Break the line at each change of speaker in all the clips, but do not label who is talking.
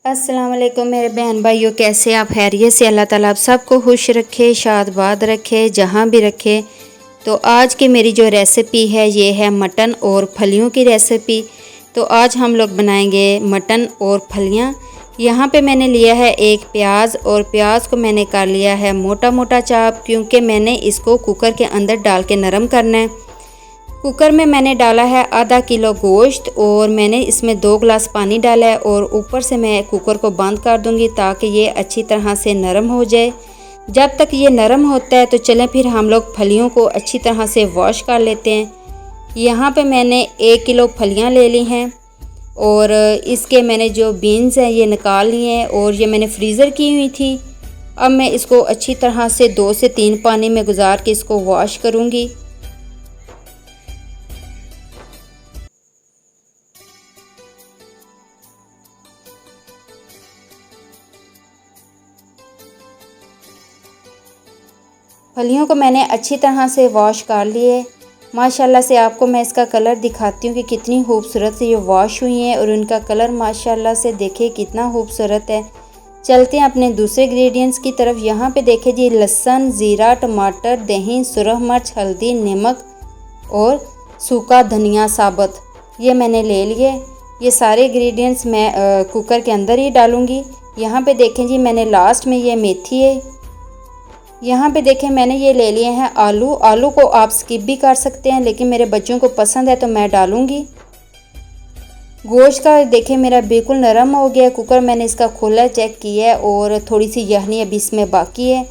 अस्सलाम वालेकुम मेरे बहन भाइयों, कैसे आप? खैरियत से? अल्लाह ताला आप सबको खुश रखे, शादबाद रखे, जहाँ भी रखे। तो आज की मेरी जो रेसिपी है ये है मटन और फलियों की रेसिपी। तो आज हम लोग बनाएंगे मटन और फलियाँ। यहाँ पे मैंने लिया है एक प्याज और प्याज को मैंने कर लिया है मोटा मोटा चाप, क्योंकि मैंने इसको कुकर के अंदर डाल के नरम करना है। कुकर में मैंने डाला है आधा किलो गोश्त और मैंने इसमें 2 गिलास पानी डाला है और ऊपर से मैं कुकर को बंद कर दूंगी ताकि ये अच्छी तरह से नरम हो जाए। जब तक ये नरम होता है तो चलें फिर हम लोग फलियों को अच्छी तरह से वॉश कर लेते हैं। यहाँ पे मैंने 1 किलो फलियाँ ले ली हैं और इसके मैंने जो बीन्स हैं ये निकाल लिए हैं और ये मैंने फ्रीज़र की हुई थी। अब मैं इसको अच्छी तरह से 2 से 3 पानी में गुजार के इसको वॉश करूँगी। फलियों को मैंने अच्छी तरह से वॉश कर लिए। माशाल्लाह से आपको मैं इसका कलर दिखाती हूँ कि कितनी खूबसूरत से ये वॉश हुई हैं और उनका कलर माशाल्लाह से देखिए कितना खूबसूरत है। चलते हैं अपने दूसरे इंग्रेडिएंट्स की तरफ। यहाँ पे देखिए जी, लहसुन, ज़ीरा, टमाटर, दही, सुरख मिर्च, हल्दी, नमक और सूखा धनिया साबुत ये मैंने ले लिए। ये सारे इंग्रेडिएंट्स मैं कुकर के अंदर ही डालूँगी। यहाँ पे देखें जी, मैंने लास्ट में ये मेथी है। यहाँ पे देखें मैंने ये ले लिए हैं आलू। आलू को आप स्किप भी कर सकते हैं, लेकिन मेरे बच्चों को पसंद है तो मैं डालूँगी। गोश्त का देखें मेरा बिल्कुल नरम हो गया। कुकर मैंने इसका खोला, चेक किया है और थोड़ी सी यखनी अभी इसमें बाकी है।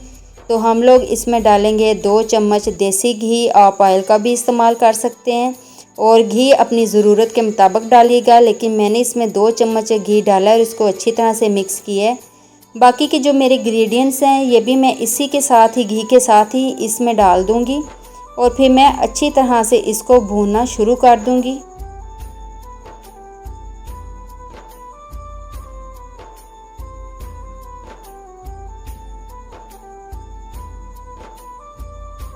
तो हम लोग इसमें डालेंगे 2 चम्मच देसी घी। आप ऑयल का भी इस्तेमाल कर सकते हैं और घी अपनी ज़रूरत के मुताबिक डालिएगा, लेकिन मैंने इसमें 2 चम्मच घी डाला और इसको अच्छी तरह से मिक्स किया है। बाकी के जो मेरे इंग्रेडिएंट्स हैं ये भी मैं इसी के साथ ही, घी के साथ ही इसमें डाल दूंगी और फिर मैं अच्छी तरह से इसको भूनना शुरू कर दूंगी।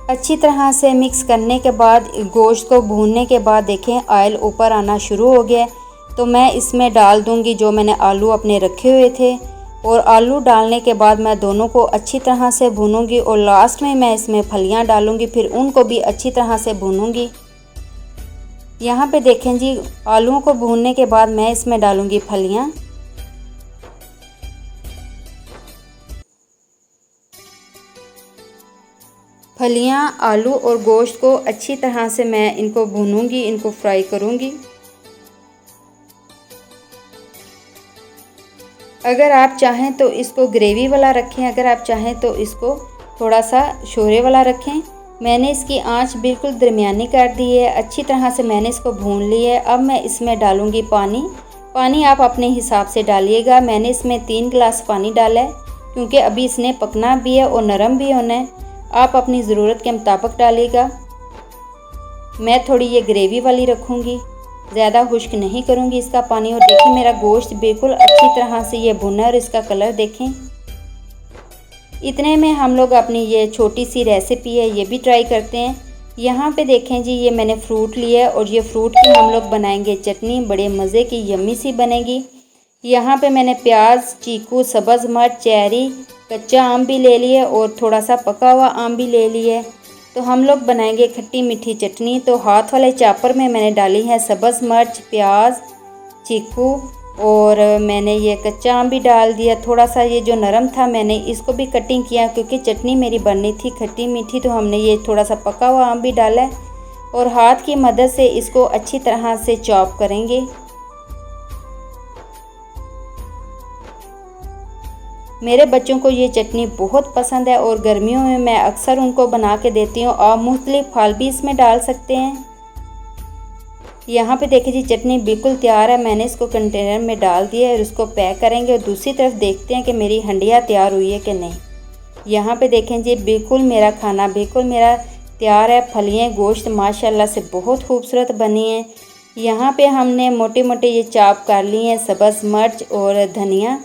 अच्छी तरह से मिक्स करने के बाद गोश्त को भूनने के बाद देखें ऑयल ऊपर आना शुरू हो गया। तो मैं इसमें डाल दूंगी जो मैंने आलू अपने रखे हुए थे और आलू डालने के बाद मैं दोनों को अच्छी तरह से भूनूंगी और लास्ट में मैं इसमें फलियां डालूंगी, फिर उनको भी अच्छी तरह से भूनूंगी। यहाँ पे देखें जी, आलूओं को भूनने के बाद मैं इसमें डालूंगी फलियां। फलियां, आलू और गोश्त को अच्छी तरह से मैं इनको भूनूंगी, इनको फ्राई करूंगी। अगर आप चाहें तो इसको ग्रेवी वाला रखें, अगर आप चाहें तो इसको थोड़ा सा शोरे वाला रखें। मैंने इसकी आंच बिल्कुल दरमियानी कर दी है। अच्छी तरह से मैंने इसको भून लिया है। अब मैं इसमें डालूंगी पानी। पानी आप अपने हिसाब से डालिएगा। मैंने इसमें 3 गिलास पानी डाला है, क्योंकि अभी इसने पकना भी है और नरम भी होना है। आप अपनी ज़रूरत के मुताबिक डालिएगा। मैं थोड़ी ये ग्रेवी वाली रखूँगी, ज़्यादा खुश्क नहीं करूँगी इसका पानी। और देखिए मेरा गोश्त बिल्कुल अच्छी तरह से ये भुना और इसका कलर देखें। इतने में हम लोग अपनी ये छोटी सी रेसिपी है ये भी ट्राई करते हैं। यहाँ पे देखें जी, ये मैंने फ्रूट लिया है और ये फ्रूट की हम लोग बनाएंगे चटनी, बड़े मज़े की यम्मी सी बनेगी। यहाँ पे मैंने प्याज, चीकू, सब्ज़ मिर्च, चेरी, कच्चा आम भी ले लिया और थोड़ा सा पका हुआ आम भी ले लिया। तो हम लोग बनाएंगे खट्टी मीठी चटनी। तो हाथ वाले चापर में मैंने डाली है सब्ज़ मिर्च, प्याज, चीकू और मैंने ये कच्चा आम भी डाल दिया। थोड़ा सा ये जो नरम था मैंने इसको भी कटिंग किया, क्योंकि चटनी मेरी बननी थी खट्टी मीठी। तो हमने ये थोड़ा सा पका हुआ आम भी डाला है और हाथ की मदद से इसको अच्छी तरह से चॉप करेंगे। मेरे बच्चों को ये चटनी बहुत पसंद है और गर्मियों में मैं अक्सर उनको बना के देती हूँ। आप मुख्तलिफ फल भी इसमें डाल सकते हैं। यहाँ पे देखिए जी, चटनी बिल्कुल तैयार है। मैंने इसको कंटेनर में डाल दिया है और इसको पैक करेंगे और दूसरी तरफ देखते हैं कि मेरी हंडिया तैयार हुई है कि नहीं। यहाँ पे देखें जी, बिल्कुल मेरा खाना बिल्कुल मेरा तैयार है। फलियाँ, गोश्त माशाल्लाह से बहुत खूबसूरत बनी है। यहाँ पे हमने मोटे मोटे ये चॉप कर लिए हैं सब्ज़ मिर्च और धनिया।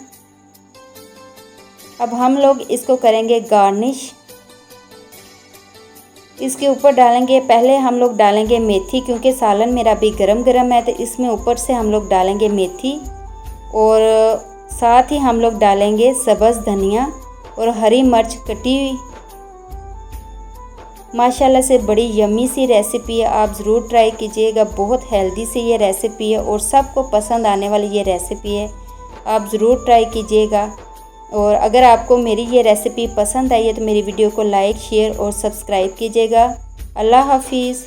अब हम लोग इसको करेंगे गार्निश। इसके ऊपर डालेंगे, पहले हम लोग डालेंगे मेथी, क्योंकि सालन मेरा भी गरम गरम है तो इसमें ऊपर से हम लोग डालेंगे मेथी और साथ ही हम लोग डालेंगे सब्ज़ धनिया और हरी मिर्च कटी हुई। माशाल्लाह से बड़ी यम्मी सी रेसिपी है, आप ज़रूर ट्राई कीजिएगा। बहुत हेल्दी सी ये रेसिपी है और सबको पसंद आने वाली ये रेसिपी है, आप ज़रूर ट्राई कीजिएगा। और अगर आपको मेरी ये रेसिपी पसंद आई है तो मेरी वीडियो को लाइक, शेयर और सब्सक्राइब कीजिएगा। अल्लाह हाफिज़।